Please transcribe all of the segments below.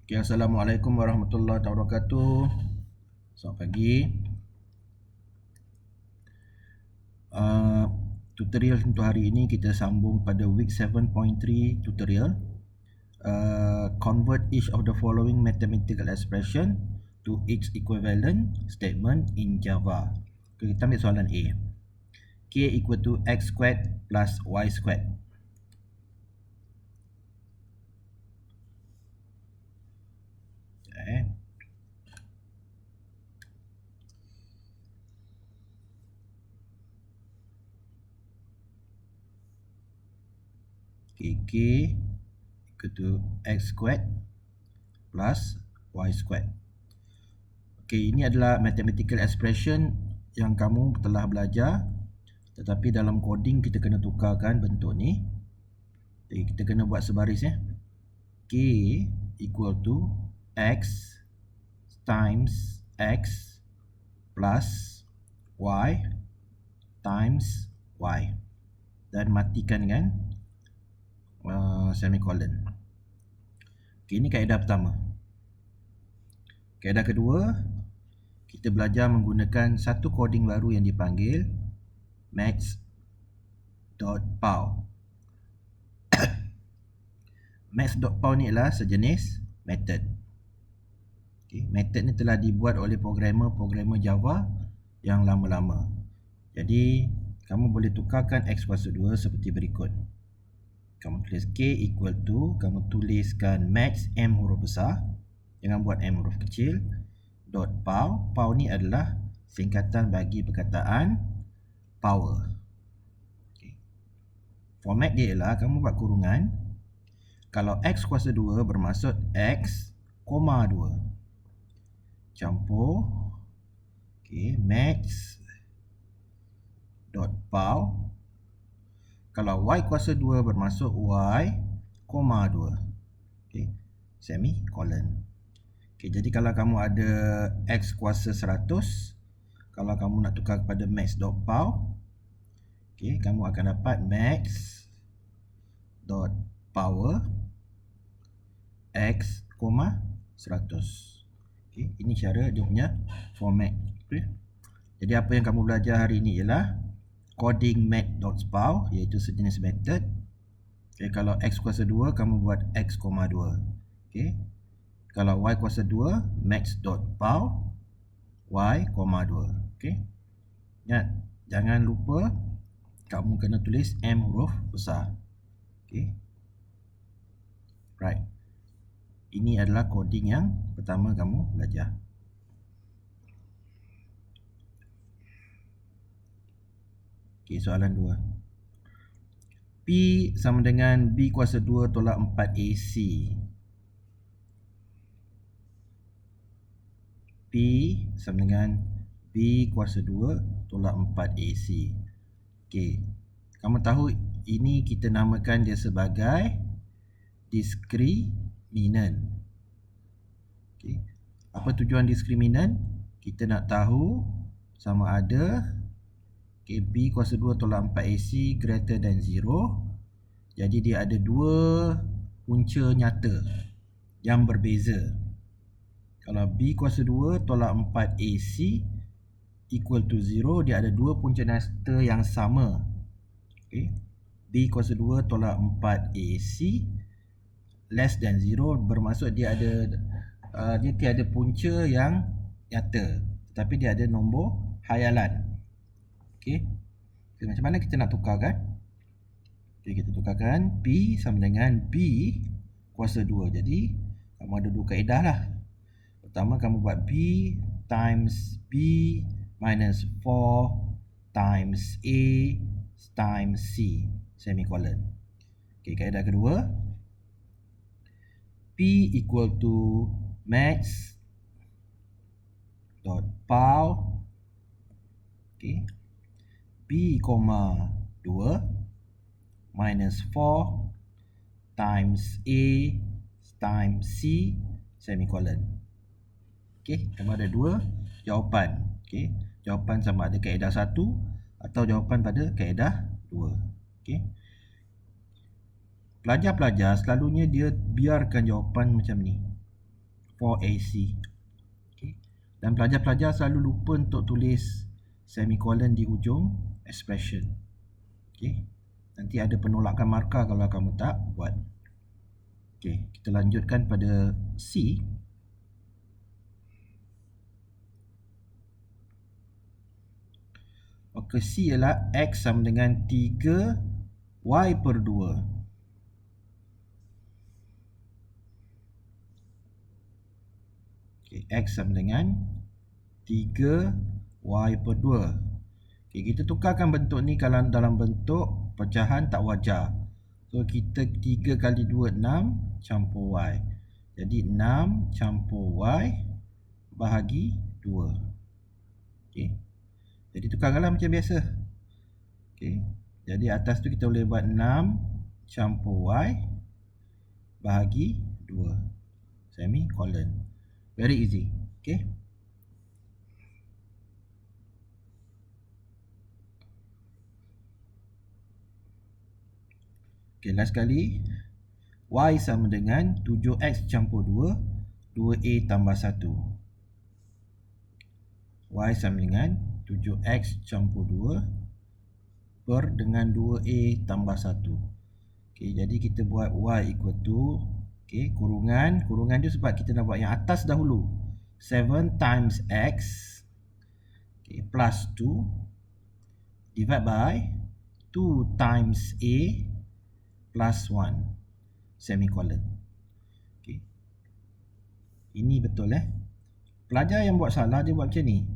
Okay, Assalamualaikum warahmatullahi wabarakatuh. Selamat pagi. Tutorial untuk hari ini kita sambung pada week 7.3 tutorial. Convert each of the following mathematical expression to its equivalent statement in Java. Okay, kita ambil soalan A. K equal to x squared plus y squared. K equal to x squared plus y squared. Okay, ini adalah mathematical expression yang kamu telah belajar, tetapi dalam coding kita kena tukarkan bentuk ni. Okay, kita kena buat sebaris ya. K equal to x times x plus y times y, dan matikan dengan semicolon. Okay, ini kaedah pertama. Kaedah kedua, kita belajar menggunakan satu coding baru yang dipanggil maths.pow. Maths.pow ni adalah sejenis method. Okay, method ni telah dibuat oleh programmer Java yang lama-lama. Jadi, kamu boleh tukarkan x kuasa 2 seperti berikut. Kamu tulis K equal to, kamu tuliskan maths M huruf besar, jangan buat M huruf kecil, dot pow. Pow ni adalah singkatan bagi perkataan power. Okay. Format dia ialah kamu buat kurungan. Kalau x kuasa 2 bermaksud x, 2 campur maths dot pow. Kalau y kuasa 2 bermaksud y, 2 semicolon. Jadi kalau kamu ada x kuasa 100, kalau kamu nak tukar kepada maths.pow, kamu akan dapat maths.power x, 100. Ini cara dia punya format. Jadi apa yang kamu belajar hari ini ialah coding math.pow, iaitu sejenis method. Kalau x kuasa 2, kamu buat x, 2. Kalau y kuasa 2, maths.pow y, 2. Ingat, jangan lupa kamu kena tulis M huruf besar. Right. Ini adalah coding yang pertama kamu belajar. Soalan 2. P sama dengan B kuasa 2 tolak 4 AC. P sama dengan B kuasa 2 tolak 4 AC. Kamu tahu ini kita namakan dia sebagai diskriminan. Apa tujuan diskriminan? Kita nak tahu sama ada B kuasa 2 tolak 4 AC greater than 0. Jadi dia ada dua punca nyata yang berbeza. Kalau B kuasa 2 tolak 4 AC equal to 0, dia ada dua punca nyata yang sama. B kuasa 2 tolak 4 AC less than 0 bermaksud dia ada dia tiada punca yang nyata, tetapi dia ada nombor hayalan. Macam mana kita nak tukarkan? Kita tukarkan P sama dengan B kuasa 2. Jadi kamu ada dua kaedah lah. Pertama, kamu buat B times B minus 4 times A times C semicolon. Kaedah kedua, P equal to maths dot pow B, 2 minus 4 times A times C semicolon. Kamu ada dua jawapan. Jawapan sama ada kaedah 1 atau jawapan pada kaedah 2. Pelajar-pelajar selalunya dia biarkan jawapan macam ni. for AC. Okay. Dan pelajar-pelajar selalu lupa untuk tulis semicolon di hujung expression. Okay. Nanti ada penolakan markah kalau kamu tak buat. Okay. Kita lanjutkan pada C. Maka C ialah X sama dengan 3Y per 2. Okay, X sama dengan 3Y per 2. Okay, kita tukarkan bentuk ni kalau dalam bentuk pecahan tak wajar. So, kita 3 kali 2, 6 campur Y. Jadi, 6 campur Y bahagi 2. Okay. Jadi, tukarkanlah macam biasa. Okay. Jadi, atas tu kita boleh buat 6 campur Y bahagi 2. Semicolon. Very easy. Okay. Okay, last kali. Y sama dengan 7X campur 2, 2A tambah 1. Y sama dengan 7X campur 2 per dengan 2A tambah 1. Okay, jadi kita buat Y equal to, okay, kurungan. Kurungan tu sebab kita nak buat yang atas dahulu. 7 times X, okay, plus 2 divide by 2 times A plus 1 semicolon. Okay. Ini betul Pelajar yang buat salah dia buat macam ni.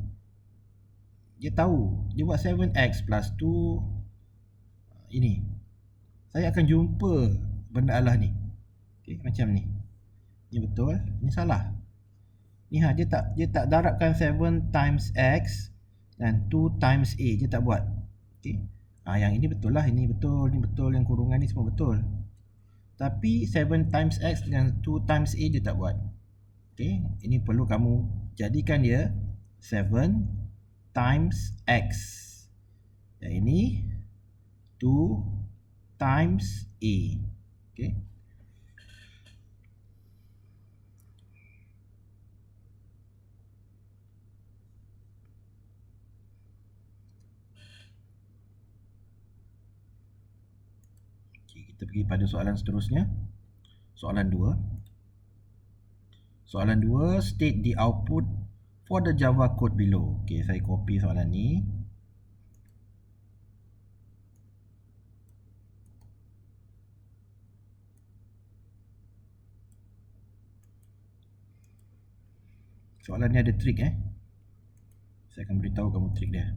Dia tahu, dia buat 7x plus 2 ini. Saya akan jumpa benda Allah ni. Okay, macam ni. Ini betul, ini salah. Ni dia tak darabkan 7 times X dan 2 times A, dia tak buat. Okay. Yang ini betul lah, ini betul, yang kurungan ni semua betul. Tapi 7 times X dengan 2 times A dia tak buat. Okay, ini perlu kamu jadikan dia 7 times X. Yang ini 2 times A. Okay. Kita pergi pada soalan seterusnya. Soalan 2. Soalan 2, state the output for the Java code below. Okay, saya copy soalan ni. Soalan ni ada trik Saya akan beritahu kamu trik dia.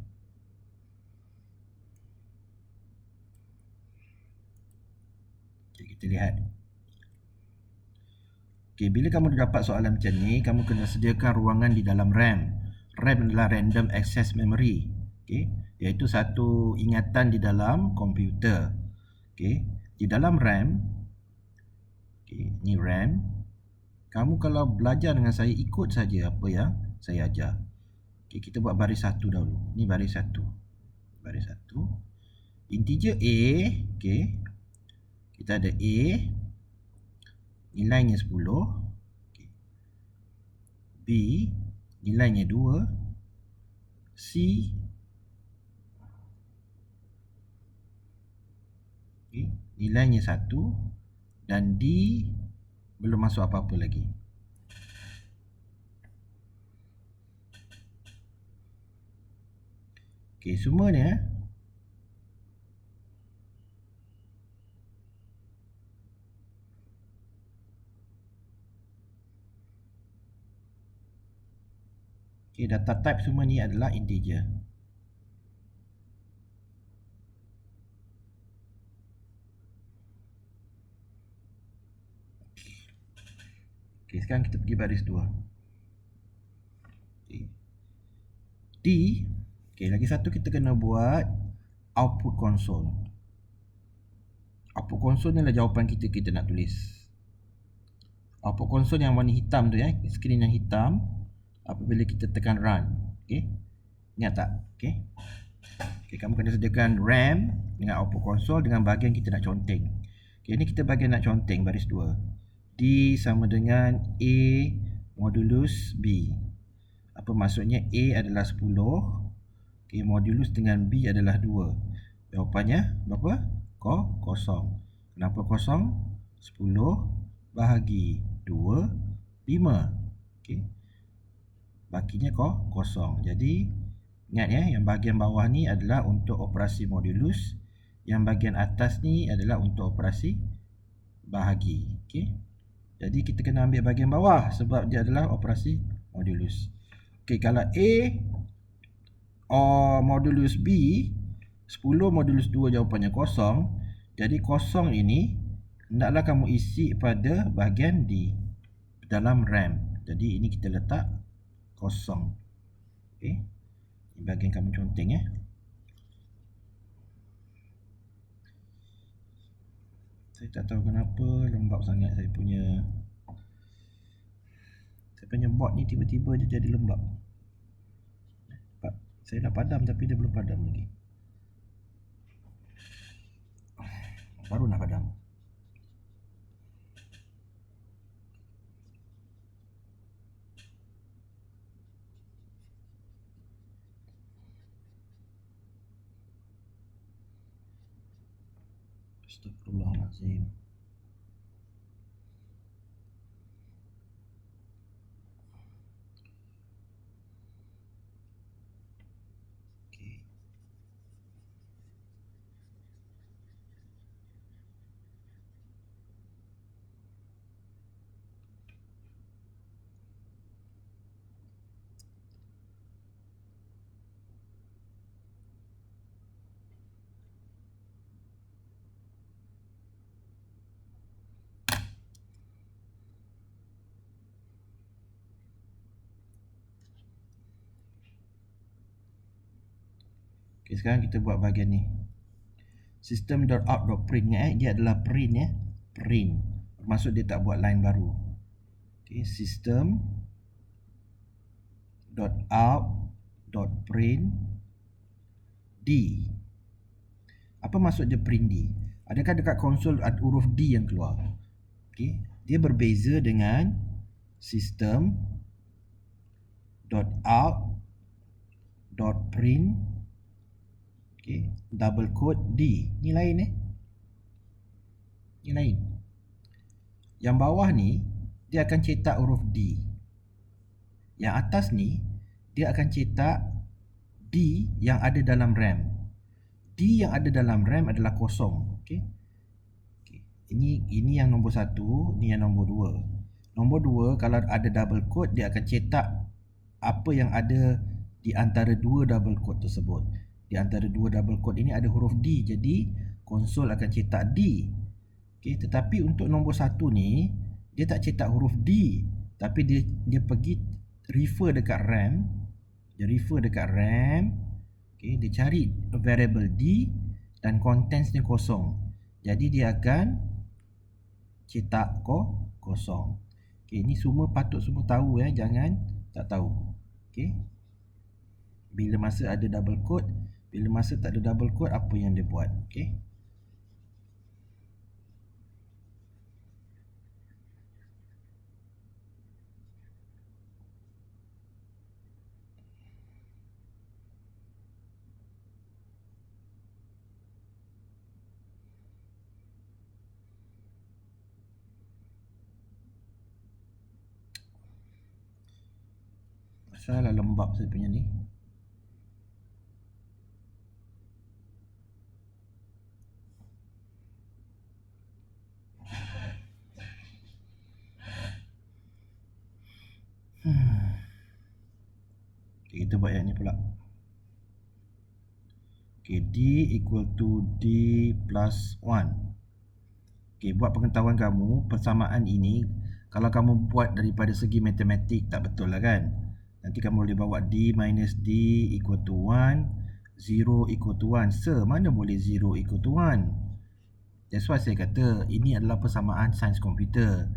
Okay, kita lihat. Okay, bila kamu dapat soalan macam ni, kamu kena sediakan ruangan di dalam RAM. RAM adalah Random Access Memory. Okay, iaitu satu ingatan di dalam komputer. Okay, di dalam RAM. Okay, ni RAM. Kamu kalau belajar dengan saya, ikut saja apa yang saya ajar. Okay, kita buat baris satu dahulu. Ni baris satu. Baris satu. Integer A. Okay, kita ada A. Nilainya 10. Okay. B. Nilainya 2. C. Okay. Nilainya 1. Dan D. Belum masuk apa-apa lagi. Okay, semua ni okay, data type semua ni adalah integer. Okay, sekarang kita pergi baris 2. Okay. D. Okay, lagi satu kita kena buat output console. Output console ni adalah jawapan kita nak tulis. Output console yang warna hitam tu skrin yang hitam apabila kita tekan run. Okay, ingat tak? Okay, kamu kena sediakan RAM dengan output console dengan bahagian kita nak conteng. Okay, ni kita bahagian nak conteng baris 2. D sama dengan A modulus B. Apa maksudnya? A adalah 10. Okay, modulus dengan B adalah 2. Jawapannya berapa? Kosong. Kenapa kosong? 10 bahagi 2, 5. Okay. Bakinya kosong. Jadi ingat ya, yang bahagian bawah ni adalah untuk operasi modulus, yang bahagian atas ni adalah untuk operasi bahagi. Okay. Jadi kita kena ambil bahagian bawah sebab dia adalah operasi modulus. Okay, kalau A modulus B 10 modulus 2 jawapannya kosong. Jadi kosong ini hendaklah kamu isi pada bahagian D dalam RAM. Jadi ini kita letak kosong. Okay. Ini bahagian kamu conteng ya. Saya tak tahu kenapa lembab sangat saya punya board ni, tiba-tiba dia jadi lembab. Saya dah padam tapi dia belum padam lagi. Baru nak padam. Astagfirullahalazim. Okay, sekarang kita buat bahagian ni. System.out.print dia adalah print ya. Print. Bermaksud dia tak buat line baru. Okay, system.out.print D. Apa maksud dia print D? Adakah dekat konsol ada huruf D yang keluar? Okay, dia berbeza dengan system.out.print okay, double quote D. Ni lain Ni lain. Yang bawah ni dia akan cetak huruf D. Yang atas ni dia akan cetak D yang ada dalam RAM. D yang ada dalam RAM adalah kosong. Okay. Ini yang nombor 1, ni yang nombor 2. Nombor 2 kalau ada double quote dia akan cetak apa yang ada di antara dua double quote tersebut. Di antara dua double quote ini ada huruf D. Jadi konsol akan cetak D. Okay, tetapi untuk nombor 1 ni dia tak cetak huruf D, tapi dia pergi refer dekat RAM. Dia refer dekat RAM. Okay, dia cari variable D dan contentsnya kosong. Jadi dia akan cetak kosong. Okay, ini semua patut semua tahu ya, jangan tak tahu. Okay. Bila masa ada double quote, bila masa tak ada double quote, apa yang dia buat. Okay. Salah lembab saya punya ni. Okay, kita buat yang ni pula. Okay, D equal to D plus 1. Okay, buat pengetahuan kamu, persamaan ini kalau kamu buat daripada segi matematik tak betul lah kan. Nanti kamu boleh bawa D minus D equal to 1, 0 equal to 1. Mana boleh 0 equal to 1? That's why saya kata ini adalah persamaan sains komputer.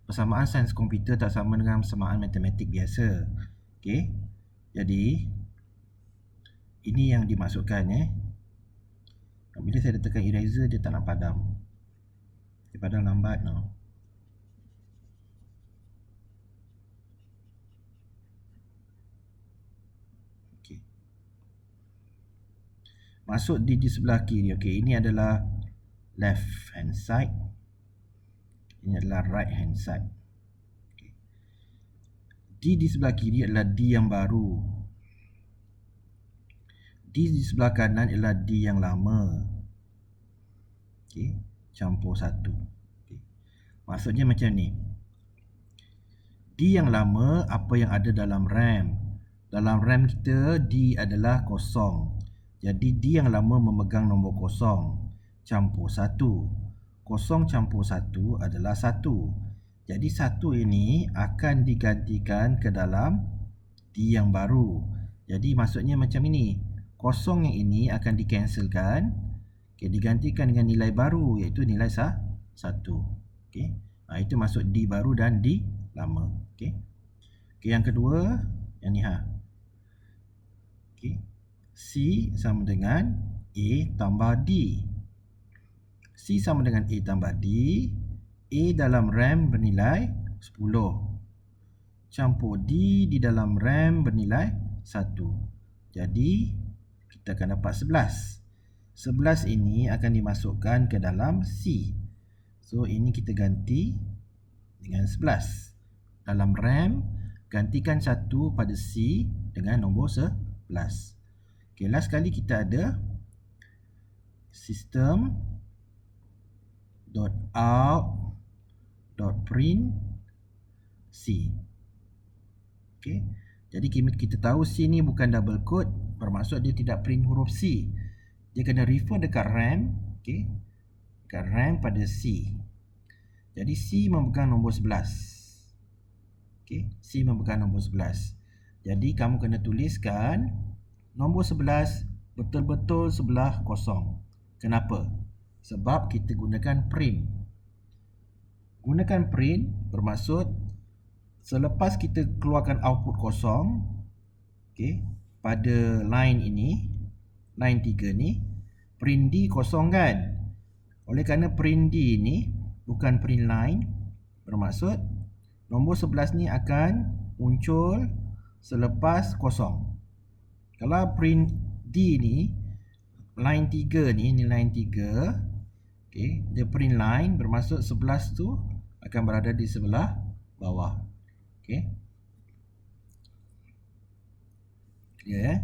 Persamaan sains komputer tak sama dengan persamaan matematik biasa. Okay, jadi ini yang dimaksudkan Bila saya tekan eraser dia tak nak padam. Dia padam lambat no. masuk di sebelah kiri. Okey, ini adalah left hand side. Ini adalah right hand side. Okay. D di sebelah kiri adalah D yang baru. D di sebelah kanan adalah D yang lama. Okey, campur satu. Okay. Maksudnya macam ni. D yang lama apa yang ada dalam RAM. Dalam RAM kita D adalah kosong. Jadi D yang lama memegang nombor kosong. Campur satu. Kosong campur satu adalah satu. Jadi satu ini akan digantikan ke dalam D yang baru. Jadi maksudnya macam ini. Kosong yang ini akan dicancelkan. Okay, digantikan dengan nilai baru iaitu nilai satu. Okay. Itu masuk D baru dan D lama. Okay. Okay, yang kedua, yang ni Okay. C sama dengan A tambah D. C sama dengan A tambah D. A dalam RAM bernilai 10. Campur D di dalam RAM bernilai 1. Jadi, kita akan dapat 11. 11 ini akan dimasukkan ke dalam C. So, ini kita ganti dengan 11. Dalam RAM, gantikan 1 pada C dengan nombor 11. Okay, last kali kita ada system.out.print C. Okay. Jadi kita tahu C ni bukan double quote, bermaksud dia tidak print huruf C. Dia kena refer dekat RAM, okay, dekat RAM pada C. Jadi C memegang nombor 11. Okay, C memegang nombor 11. Jadi kamu kena tuliskan nombor 11 betul-betul sebelah kosong. Kenapa? Sebab kita gunakan print. Gunakan print bermaksud selepas kita keluarkan output kosong, okay, pada line ini, line 3 ni, print D kosong kan? Oleh kerana print D ni bukan print line, bermaksud nombor 11 ni akan muncul selepas kosong. Kalau print D ni, line 3 ni line 3, okay, dia print line, bermaksud 11 tu akan berada di sebelah bawah. Okay. Clear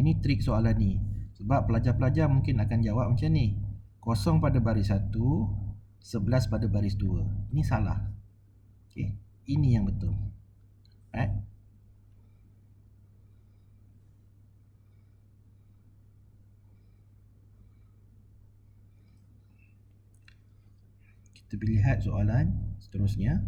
ini trik soalan ni. Sebab pelajar-pelajar mungkin akan jawab macam ni. Kosong pada baris 1, 11 pada baris 2. Ini salah. Okay. Ini yang betul. Right? Kita lihat soalan seterusnya.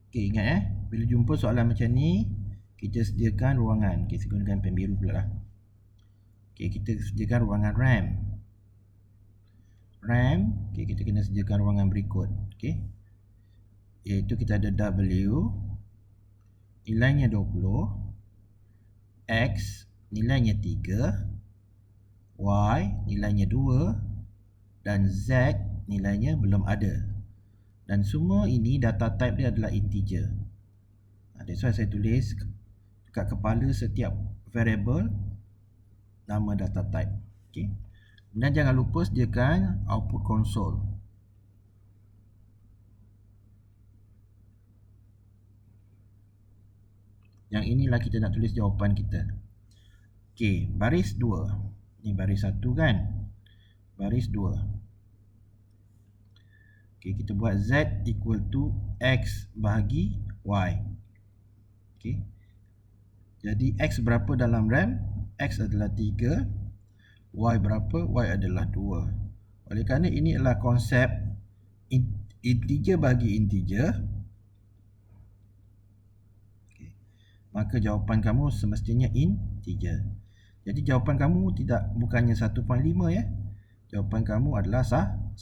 Okay, ingat bila jumpa soalan macam ni, kita sediakan ruangan. Okay, saya gunakan pen biru pula lah. Okay, kita sediakan ruangan RAM. RAM, okay, kita kena sediakan ruangan berikut. Okay, iaitu kita ada W, nilainya 20, X, nilainya 3, Y, nilainya 2, dan Z, nilainya belum ada. Dan semua ini data type dia adalah integer. That's why saya tulis dekat kepala setiap variable nama data type. Okay. Dan jangan lupa sediakan output console. Yang inilah kita nak tulis jawapan kita. Okay, baris 2. Ini baris 1 kan? Baris 2. Okay, kita buat Z equal to X bahagi Y. Okay. Jadi X berapa dalam RAM? X adalah 3. Y berapa? Y adalah 2. Oleh kerana ini adalah konsep integer bagi integer, okay, maka jawapan kamu semestinya integer. Jadi jawapan kamu bukannya 1.5 ya. Jawapan kamu adalah 1.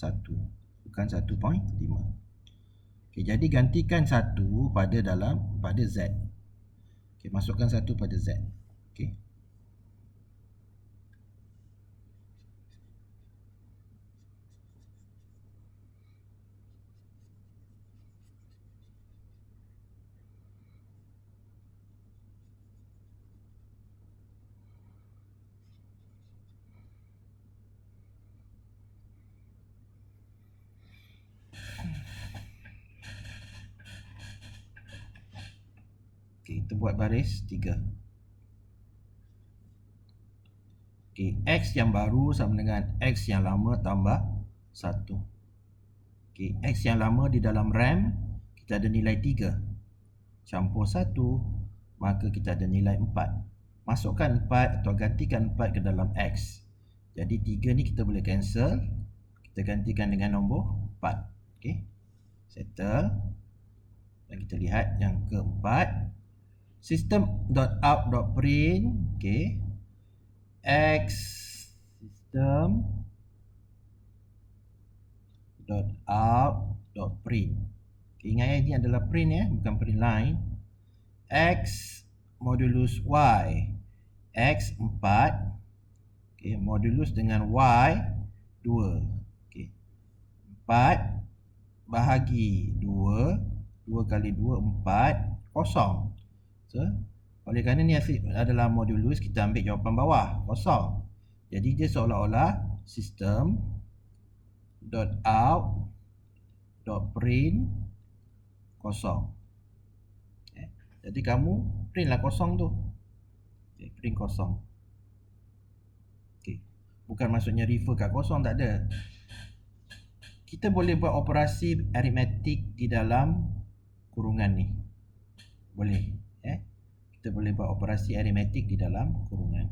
bukan 1.5. Okey, jadi gantikan 1 pada Z. Okey, masukkan 1 pada Z. Okey. Okey, kita buat baris 3. Okey, X yang baru sama dengan X yang lama tambah 1. Okey, X yang lama di dalam RAM kita ada nilai 3. Campur 1, maka kita ada nilai 4. Masukkan 4 atau gantikan 4 ke dalam X. Jadi 3 ni kita boleh cancel. Kita gantikan dengan nombor 4. Okey. Settle. Dan kita lihat yang keempat. System.out.print, okey. X system.out.print. Okay, ingat ya, ini adalah print ya, bukan print line. X modulus Y. X 4. Okay, modulus dengan Y 2. Okay. 4 bahagi 2. 2 kali 2, 4. Kosong. So, oleh kerana ni adalah modulus, kita ambil jawapan bawah. Kosong. Jadi dia seolah-olah system.out.print kosong. Okay. Jadi kamu printlah kosong tu. Okay, print kosong. Okay. Bukan maksudnya refer kat kosong, tak ada. Kita boleh buat operasi aritmetik di dalam kurungan ni. Boleh. Kita boleh buat operasi aritmetik di dalam kurungan.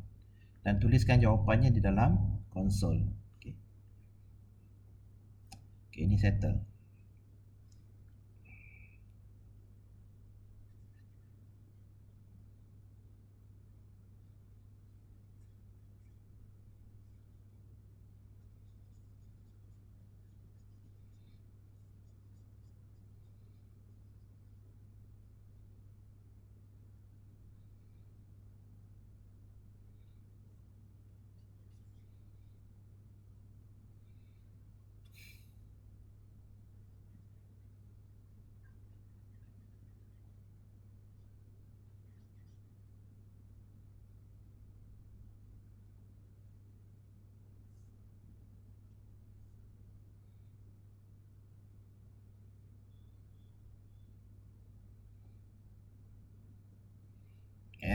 Dan tuliskan jawapannya di dalam konsol. Okay. Okay, ini settle.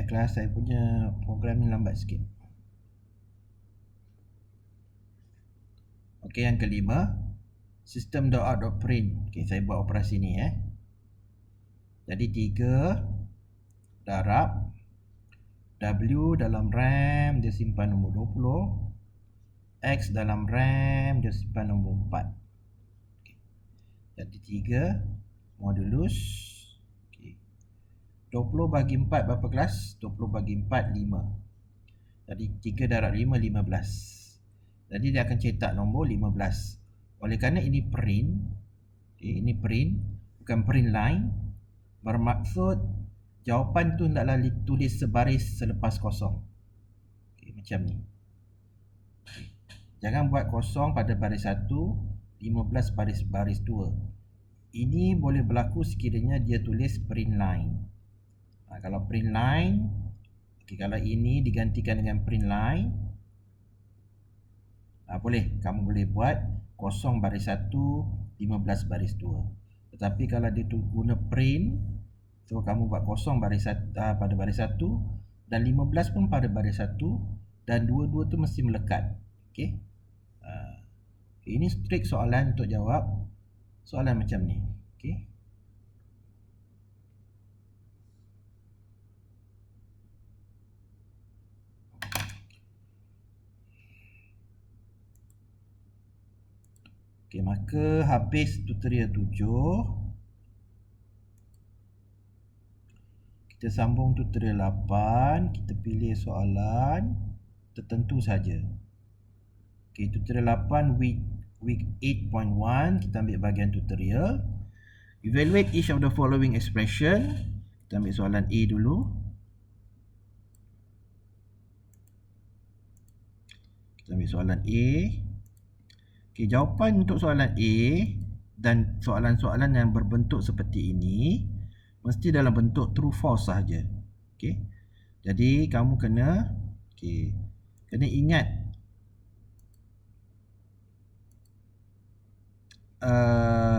Kelas saya punya program ni lambat sikit. Okey, yang kelima, system.out.print. Okey, saya buat operasi ni Jadi 3 darab W dalam RAM dia simpan nombor 20. X dalam RAM dia simpan nombor 4. Okay. Jadi 3 modulus. Okay. 20 bagi 4 berapa kelas? 20 bagi 4, 5. Jadi 3 darab 5, 15. Jadi dia akan cetak nombor 15. Oleh kerana ini print. Okay, ini print, bukan print line. Bermaksud jawapan tu hendaklah ditulis sebaris selepas kosong. Okay, macam ni. Okay. Jangan buat kosong pada baris 1, 15 baris 2. Ini boleh berlaku sekiranya dia tulis print line. Kalau print line, okay, kalau ini digantikan dengan print line, boleh. Kamu boleh buat kosong baris 1, 15 baris 2. Tetapi kalau dia guna print, so kamu buat kosong baris pada baris 1 dan 15 pun pada baris 1 dan dua-dua tu mesti melekat. Okey. Ini trik soalan untuk jawab soalan macam ni. Okey. Okey, maka habis tutorial 7. Kita sambung tutorial 8. Kita pilih soalan tertentu saja. Okey, tutorial 8 week 8.1, kita ambil bahagian tutorial. Evaluate each of the following expression. Kita ambil soalan A dulu. Kita ambil soalan A. Okay, jawapan untuk soalan A dan soalan-soalan yang berbentuk seperti ini mesti dalam bentuk true false sahaja. Okay. Jadi kamu kena ingat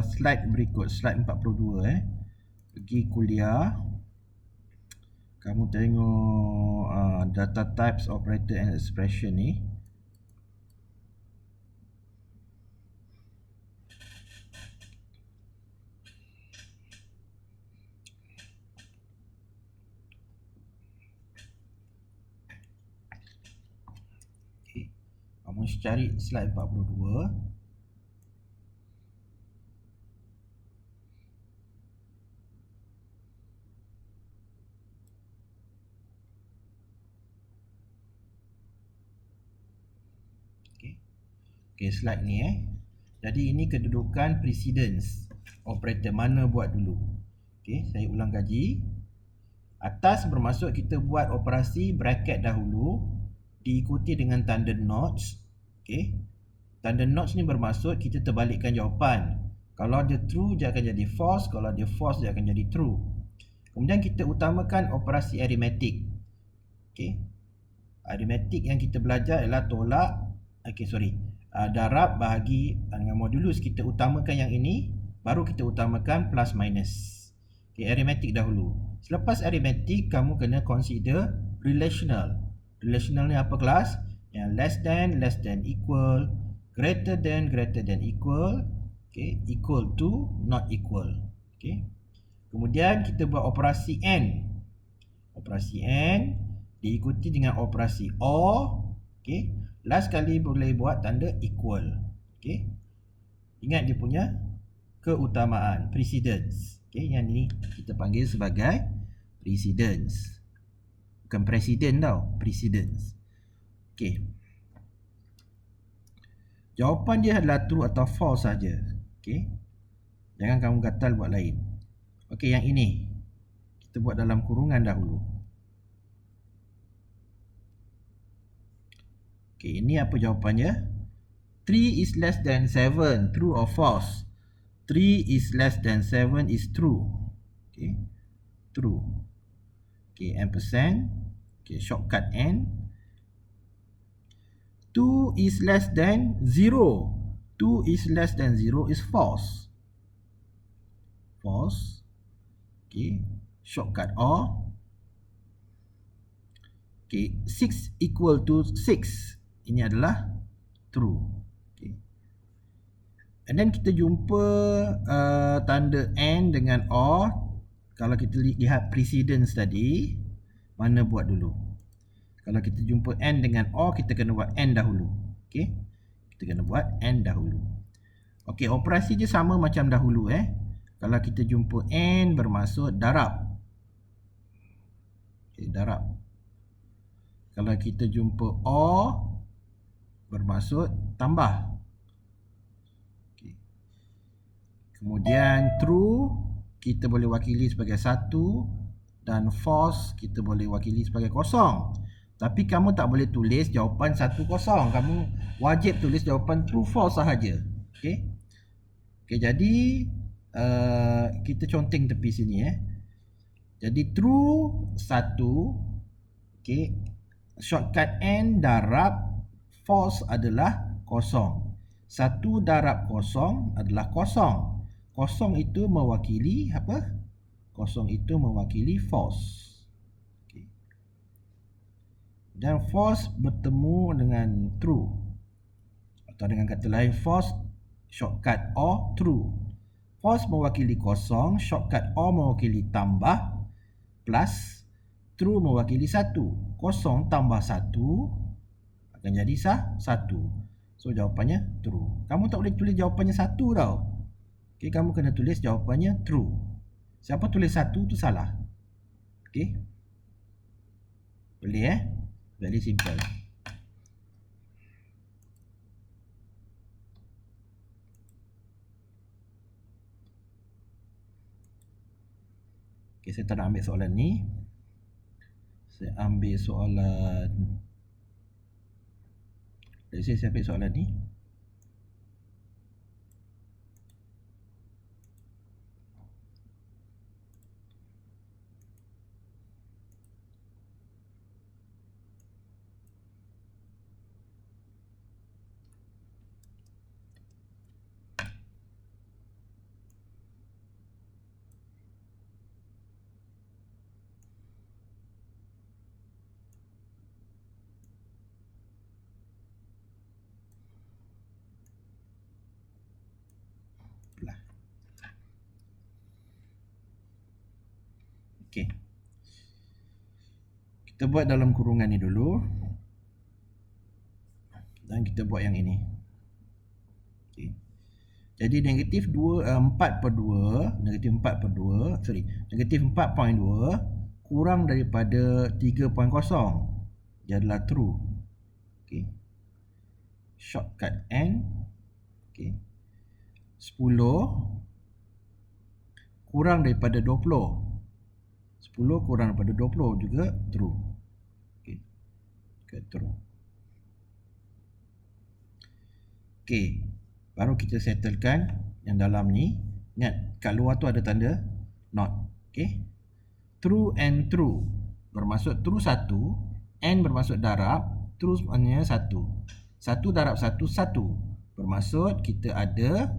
slide berikut, slide 42 pergi kuliah. Kamu tengok data types, operator and expression ni. Kamu cari slide 42. Okay, slide ni Jadi ini kedudukan precedence. Operator mana buat dulu. Okay, saya ulang kaji. Atas bermaksud kita buat operasi bracket dahulu, diikuti dengan tanda notch. Okay. Tanda notch ni bermaksud kita terbalikkan jawapan. Kalau dia true, dia akan jadi false. Kalau dia false, dia akan jadi true. Kemudian kita utamakan operasi arithmetic. Okay. Arithmetic yang kita belajar ialah tolak. Darab, bahagi dengan modulus. Kita utamakan yang ini, baru kita utamakan plus minus. Okay, arithmetic dahulu. Selepas arithmetic, kamu kena consider relational. Relational ni apa kelas? Yang less than equal, greater than equal, okay, equal to, not equal. Okay. Kemudian kita buat operasi AND. Operasi AND diikuti dengan operasi OR. Okay. Last kali boleh buat tanda equal. Okay. Ingat dia punya keutamaan, precedence. Okay, yang ni kita panggil sebagai precedence. Bukan presiden tau, precedence. Okay. Jawapan dia adalah true atau false saja. Okay. Jangan kamu gatal buat lain. Okay, yang ini kita buat dalam kurungan dahulu. Okay, ini apa jawapannya? 3 is less than 7, true or false? 3 is less than 7 is true. Okay, true. Okay, ampersand. Okay, shortcut N. 2 is less than 0. 2 is less than 0 is false. False. Okay, shortcut O. Okay, 6 equal to 6. Ini adalah true. Okay. And then kita jumpa tanda N dengan O. Kalau kita lihat precedence tadi, mana buat dulu? Kalau kita jumpa N dengan O, kita kena buat N dahulu. Okay. Kita kena buat N dahulu. Okay, operasi dia sama macam dahulu. Kalau kita jumpa N bermaksud darab. Okay, darab. Kalau kita jumpa O bermaksud tambah. Okay. Kemudian true kita boleh wakili sebagai 1 dan false kita boleh wakili sebagai kosong. Tapi kamu tak boleh tulis jawapan 1 kosong. Kamu wajib tulis jawapan true false sahaja. Okey. Okey, jadi kita conteng tepi sini Jadi true 1. Okey. Shortcut N darab false adalah kosong. 1 darab kosong adalah kosong. Kosong itu mewakili apa? Kosong itu mewakili false. Okay. Dan false bertemu dengan true. Atau dengan kata lain, false shortcut O true. False mewakili kosong, shortcut O mewakili tambah, plus true mewakili 1. Kosong tambah 1 akan jadi 1. So jawapannya true. Kamu tak boleh tulis jawapannya 1 tau. Okay, kamu kena tulis jawapannya true. Siapa tulis 1 tu salah. Okay. Boleh Very simple. Okay, saya tak nak ambil soalan ni. Saya ambil soalan, saya ambil soalan ni. Okay. Kita buat dalam kurungan ni dulu. Dan kita buat yang ini. Okay. Jadi negatif 4 per 2, negatif 4.2 kurang daripada 3.0. Dia adalah true. Okay. Shortcut N. Okay. 10 kurang daripada 20. 10 kurang daripada 20 juga true. Okay. Okay, true. Okay. Baru kita settlekan yang dalam ni. Ingat, kat luar tu ada tanda not. Okay. True and true. Bermaksud true 1. And bermaksud darab. True maknanya 1. 1 darab 1, 1. Bermaksud kita ada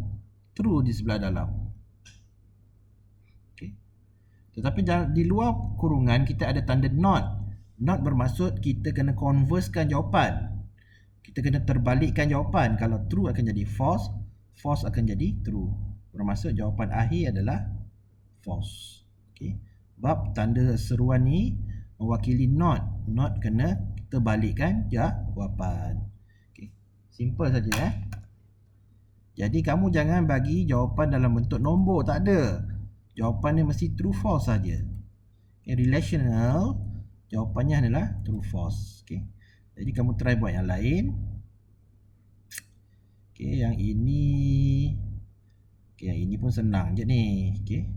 true di sebelah dalam. Okay. Tetapi di luar kurungan kita ada tanda not. Not bermaksud kita kena conversekan jawapan. Kita kena terbalikkan jawapan. Kalau true akan jadi false, false akan jadi true. Bermaksud jawapan akhir adalah false. Okay. Sebab tanda seruan ni mewakili not. Not kena kita balikkan jawapan. Okay. Simple saja. Jadi kamu jangan bagi jawapan dalam bentuk nombor. Tak ada. Jawapan ni mesti true false saja. Okay. Relational jawapannya adalah true false. Okay. Jadi kamu try buat yang lain. Okay, yang ini. Okay, yang ini pun senang je ni. Okay.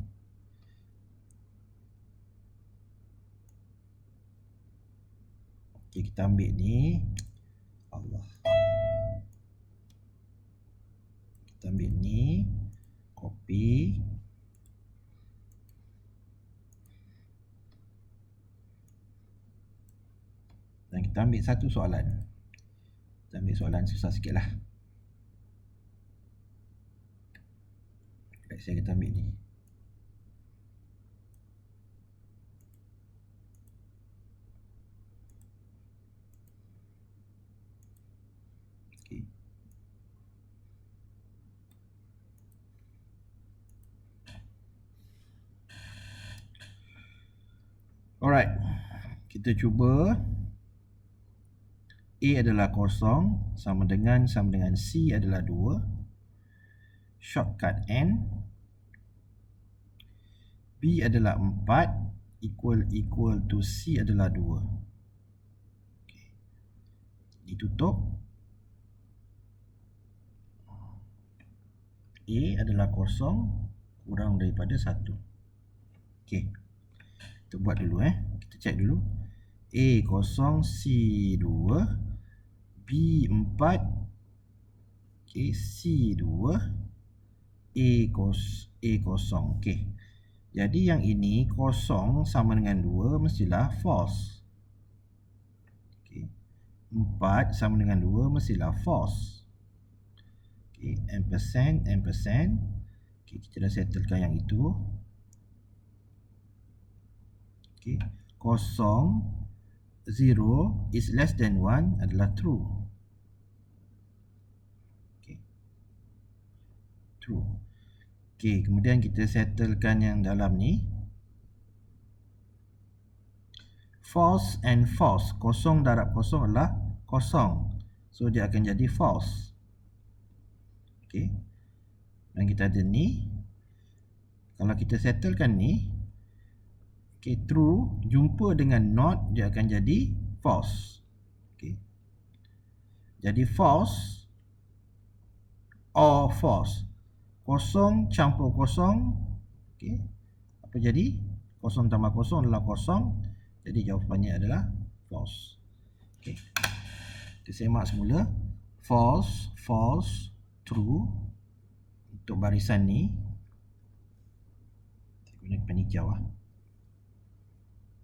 Okay, kita ambil ni. Allah. Kita ambil ni. Copy. Dan kita ambil satu soalan. Kita ambil soalan susah sikit lah. Saya kita ambil ni. Okay. Alright. Kita cuba. A adalah kosong sama dengan C adalah 2. Shortcut N. B adalah 4 equal to C adalah 2. Okay. Ditutup. A adalah kosong kurang daripada 1. Okay. Kita buat dulu Kita check dulu. A kosong, C 2. B 4, okay, C 2, A kosong. Okay. Jadi yang ini kosong sama dengan 2 mestilah false. Okay. 4 sama dengan 2 mestilah false. Okay. Ampersand. Okay, kita dah settlekan yang itu. Okay. Kosong 0 is less than 1 adalah true. Okay. True. Okay, kemudian kita settlekan yang dalam ni. False and false. Kosong darab kosong adalah kosong. So, dia akan jadi false. Okay. Dan kita ada ni. Kalau kita settlekan ni. Okay, true jumpa dengan not, dia akan jadi false. Okay. Jadi false or false. Kosong campur kosong. Okay. Apa jadi? Kosong tambah kosong adalah kosong. Jadi jawapannya adalah false. Okey. Kita semak semula. False, false, true. Untuk barisan ni saya guna pen hijau lah.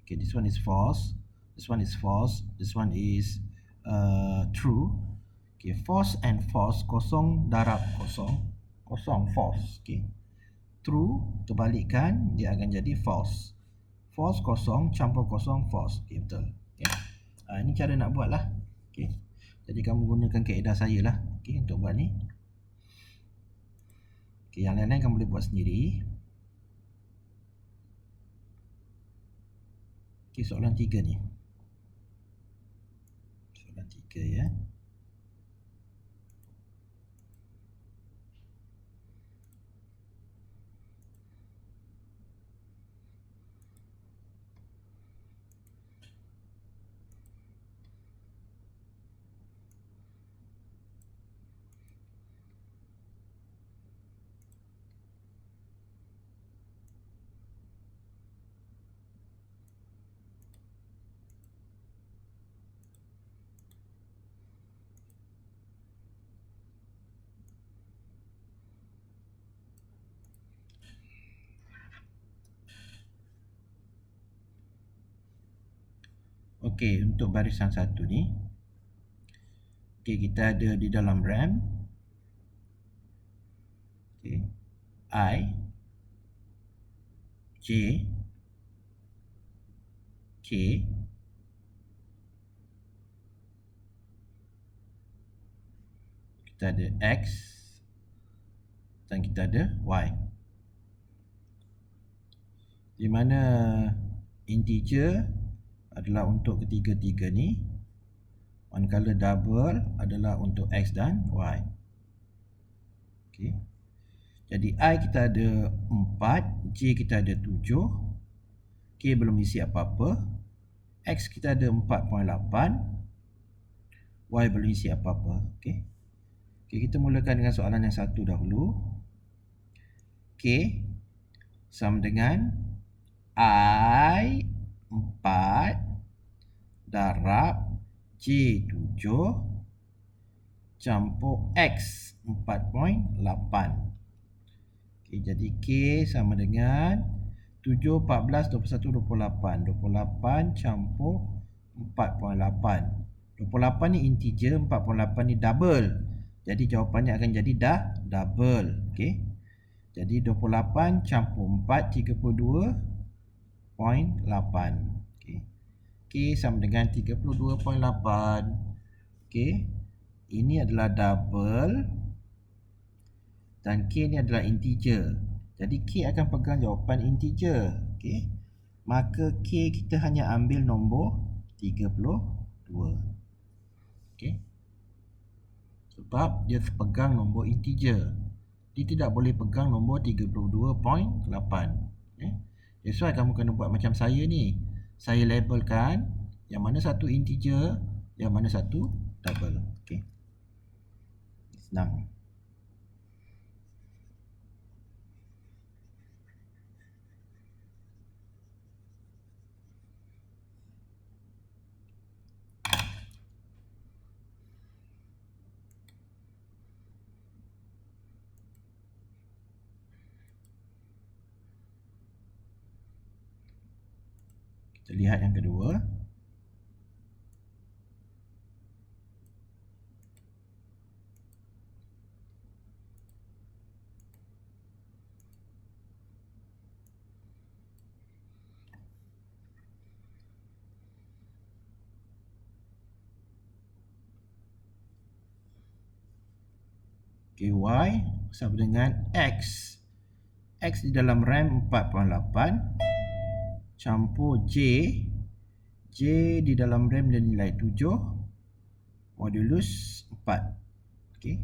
Okay, this one is false. This one is false. This one is true. Okay, false and false. Kosong darab kosong. Kosong false. Okay. True terbalikkan dia akan jadi false. False kosong campur kosong false. Okay, betul. Okay. Ini cara nak buat lah. Okay. Jadi kamu gunakan kaedah saya lah. Okay, untuk buat ni. Okay, yang lain-lain kamu boleh buat sendiri. Okay, soalan 3 ni. Soalan 3 ya. Okey, untuk barisan satu ni. Okey, kita ada di dalam RAM. Okey. I, J, K, kita ada X dan kita ada Y. Di mana integer adalah untuk ketiga-tiga ni, manakala double adalah untuk X dan Y. Okay. Jadi I kita ada 4, J kita ada 7, K belum isi apa-apa, X kita ada 4.8, Y belum isi apa-apa. Okay. Okay, kita mulakan dengan soalan yang satu dahulu. K sama dengan I 4 darab J 7 campur X 4.8. Okay, jadi K sama dengan 7, 14, 21, 28. 28 campur 4.8. 28 ni integer, 48 ni double. Jadi jawapannya akan jadi double. Okay. Jadi 28 campur 4, 32. 0.8. Okay. K sama dengan 32.8. Okay. Ini adalah double dan K ni adalah integer. Jadi K akan pegang jawapan integer. Okay. Maka K kita hanya ambil nombor 32. Okay. Sebab dia pegang nombor integer. Dia tidak boleh pegang nombor 32.8. Okay. That's why kamu kena buat macam saya ni. Saya labelkan yang mana satu integer, yang mana satu double. Okay. Senang. Kita lihat yang kedua. Okay, Y sama dengan X. X di dalam RAM 4.8 campur J. J di dalam RAM dia nilai 7 modulus 4. Okay.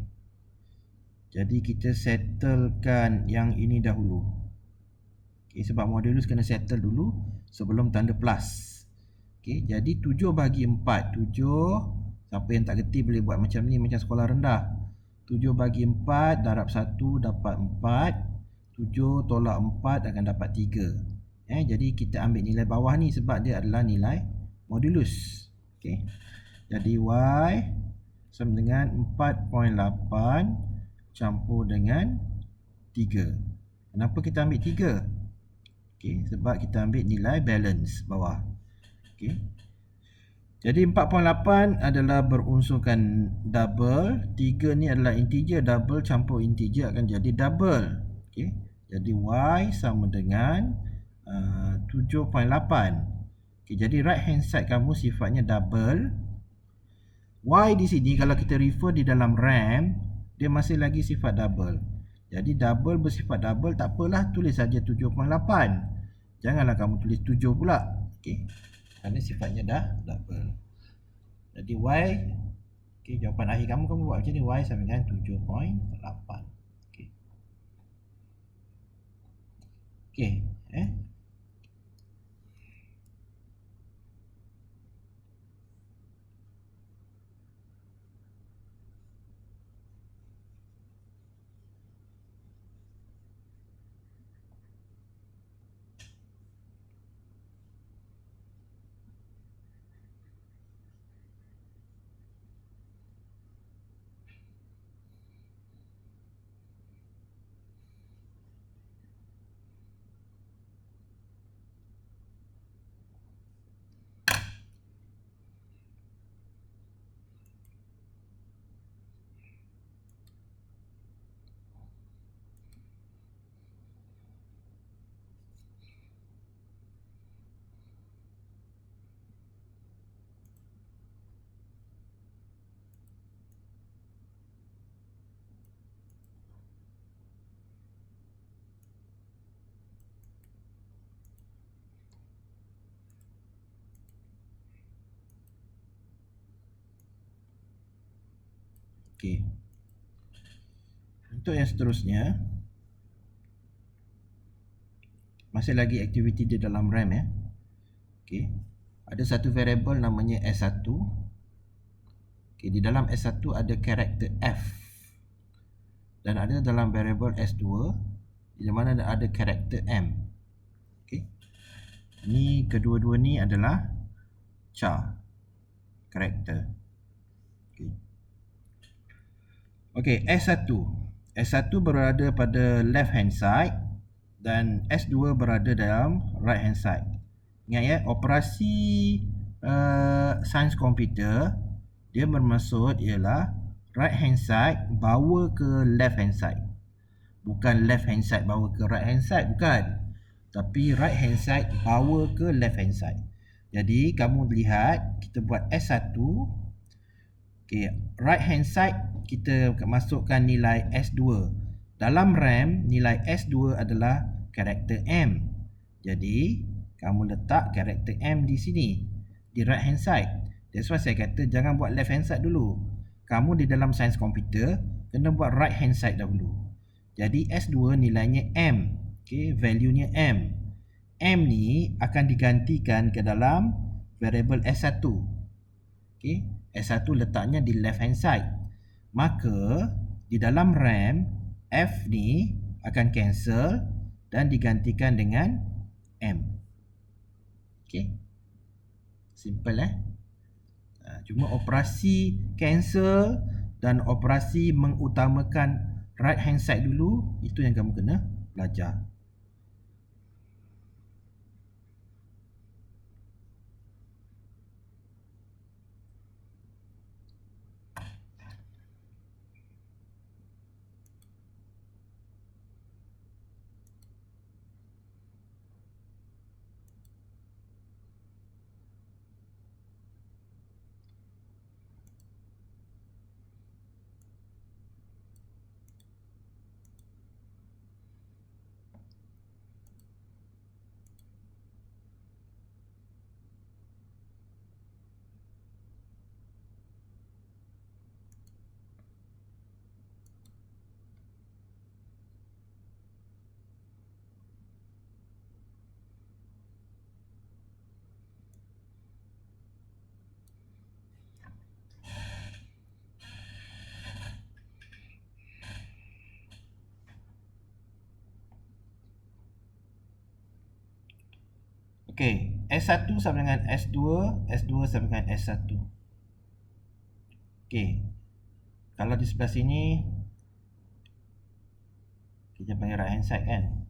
Jadi kita settlekan yang ini dahulu. Okay, sebab modulus kena settle dulu sebelum tanda plus. Okay, jadi 7 bagi 4. 7, siapa yang tak gerti boleh buat macam ni, macam sekolah rendah. 7 bagi 4 darab 1 dapat 4. 7 tolak 4 akan dapat 3. Jadi kita ambil nilai bawah ni sebab dia adalah nilai modulus. Okey. Jadi Y sama dengan 4.8 campur dengan 3. Kenapa kita ambil 3? Okey, sebab kita ambil nilai balance bawah. Okey. Jadi 4.8 adalah berunsurkan double, 3 ni adalah integer, double campur integer akan jadi double. Okey. Jadi Y sama dengan 7.8. Okey, jadi right hand side kamu sifatnya double. Y di sini kalau kita refer di dalam RAM, dia masih lagi sifat double. Jadi double bersifat double, tak apalah, tulis saja 7.8. Janganlah kamu tulis 7 pula. Okey. Kerana sifatnya dah double. Jadi Y, okey, jawapan akhir kamu buat macam ni, Y sama dengan 7.8. Okey. Okey, okey. Untuk yang seterusnya, masih lagi aktiviti di dalam RAM ya. Okey. Ada satu variable namanya S1. Okey, di dalam S1 ada karakter F. Dan ada dalam variable S2 di mana ada karakter M. Okey. Ni kedua-dua ni adalah char karakter. Okey. Okey, S1. S1 berada pada left hand side dan S2 berada dalam right hand side. Ingat ya, operasi sains komputer dia bermaksud ialah right hand side bawa ke left hand side. Bukan left hand side bawa ke right hand side, bukan. Tapi right hand side bawa ke left hand side. Jadi kamu lihat kita buat S1. Okey, right hand side kita masukkan nilai S2. Dalam RAM, nilai S2 adalah karakter M. Jadi, kamu letak karakter M di sini, di right hand side. That's why saya kata jangan buat left hand side dulu. Kamu di dalam sains komputer kena buat right hand side dahulu. Jadi S2 nilainya M. Okey, value-nya M. M ni akan digantikan ke dalam variable S1. Okey, S1 letaknya di left hand side. Maka di dalam RAM, F ni akan cancel dan digantikan dengan M. Okey. Simple cuma operasi cancel dan operasi mengutamakan right hand side dulu, itu yang kamu kena belajar. Okey, S1 sama dengan S2, S2 sama dengan S1. Okey. Kalau di sebelah sini kita panggil right hand side kan.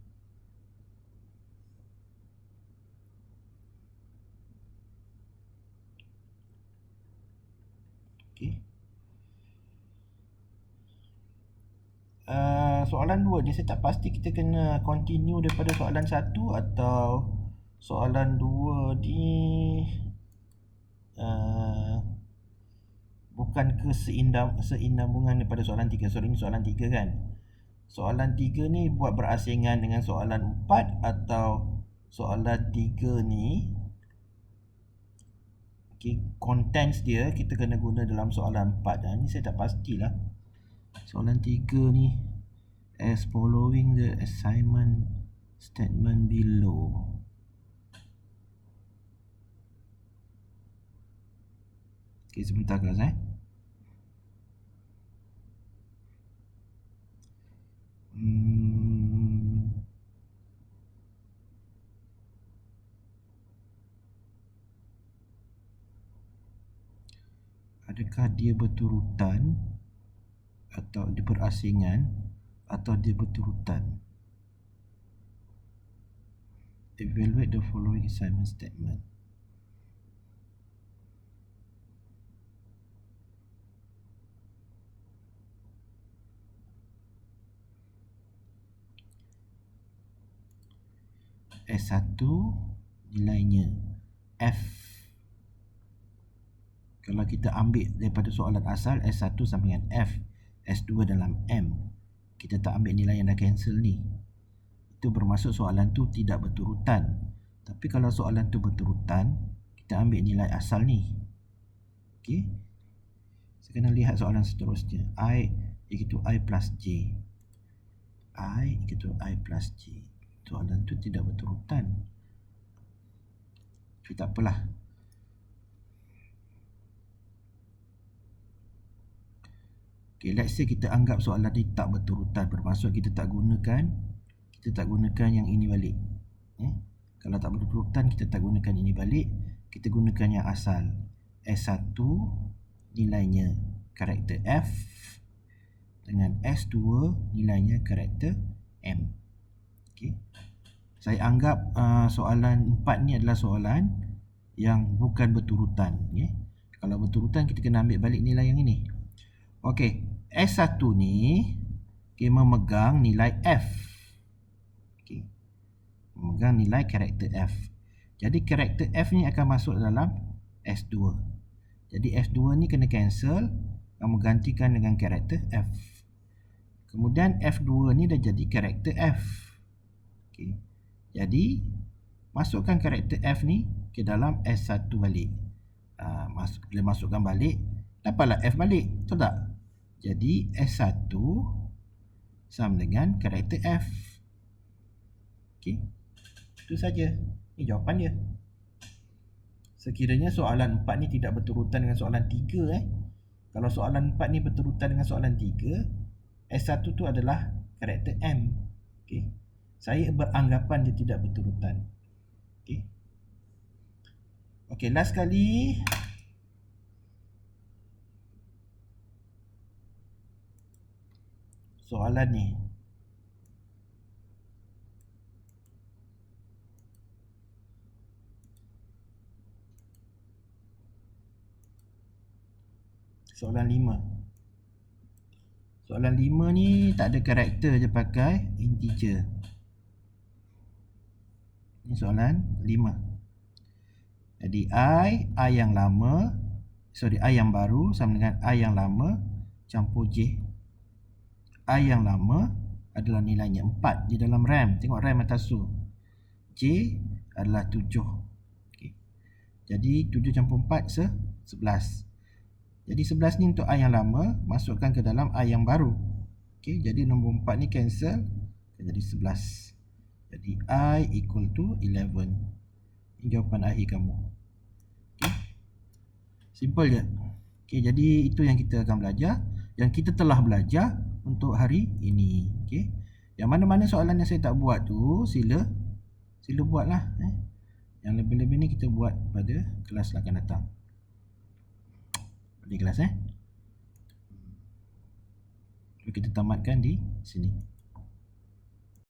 Okey. Soalan 2 ni saya tak pasti kita kena continue daripada soalan 1 atau soalan 2 ni bukan ke seinambungan daripada soalan 3. Sorry, ni soalan 3 kan. Soalan 3 ni buat berasingan dengan soalan 4 atau soalan 3 ni contents dia kita kena guna dalam soalan 4. Ni saya tak pastilah. Soalan 3 ni, as following the assignment statement below. Okey, sebentar kelas Adakah dia berturutan atau dia berasingan atau dia berturutan? Evaluate the following assignment statement. S1 nilainya F. Kalau kita ambil daripada soalan asal, S1 sama dengan F, S2 dalam M. Kita tak ambil nilai yang dah cancel ni. Itu bermaksud soalan tu tidak berturutan. Tapi kalau soalan tu berturutan, kita ambil nilai asal ni. Okey. Saya kena lihat soalan seterusnya. I equal to I plus J. I equal to I plus J. Soalan tu tidak berturutan. Tapi tak apalah. Okay, let's say kita anggap soalan ni tak berturutan, bermaksud kita tak gunakan yang ini balik. Kalau tak berturutan, kita tak gunakan ini balik, kita gunakan yang asal. S1 nilainya karakter F dengan S2 nilainya karakter M. Okay. Saya anggap soalan 4 ni adalah soalan yang bukan berturutan. Okay. Kalau berturutan, kita kena ambil balik nilai yang ini. Okey, S1 ni memegang nilai F. Okey. Memegang nilai karakter F. Jadi karakter F ni akan masuk dalam S2. Jadi S2 ni kena cancel, kamu gantikan dengan karakter F. Kemudian F2 ni dah jadi karakter F. Okey. Jadi masukkan karakter F ni ke dalam S1 balik. Bila masukkan balik, dapatlah F balik, betul tak? Jadi S1 sama dengan karakter F. Okey. Itu saja. Ini jawapan dia. Sekiranya soalan 4 ni tidak berturutan dengan soalan 3 Kalau soalan 4 ni berturutan dengan soalan 3, S1 tu adalah karakter M. Okey. Saya beranggapan dia tidak berturutan. Okey. Okey, last kali. Soalan ni. Soalan 5. Soalan 5 ni tak ada karakter je, pakai integer. Ini soalan 5. Jadi I yang lama, I yang baru sama dengan I yang lama campur J. I yang lama adalah nilainya 4 di dalam RAM. Tengok RAM atas tu. J adalah 7. Okay. Jadi 7 campur 4 11. Jadi 11 ni untuk I yang lama, masukkan ke dalam I yang baru. Okay. Jadi nombor 4 ni cancel, jadi 11. Jadi I equal to 11. Ini jawapan akhir kamu. Okay. Simple je. Okay, jadi itu yang kita akan belajar, yang kita telah belajar untuk hari ini. Okay. Yang mana-mana soalan yang saya tak buat tu, sila buatlah. Yang lebih lebih-lebih ni kita buat pada kelas akan datang. Di kelas Jadi kita tamatkan di sini.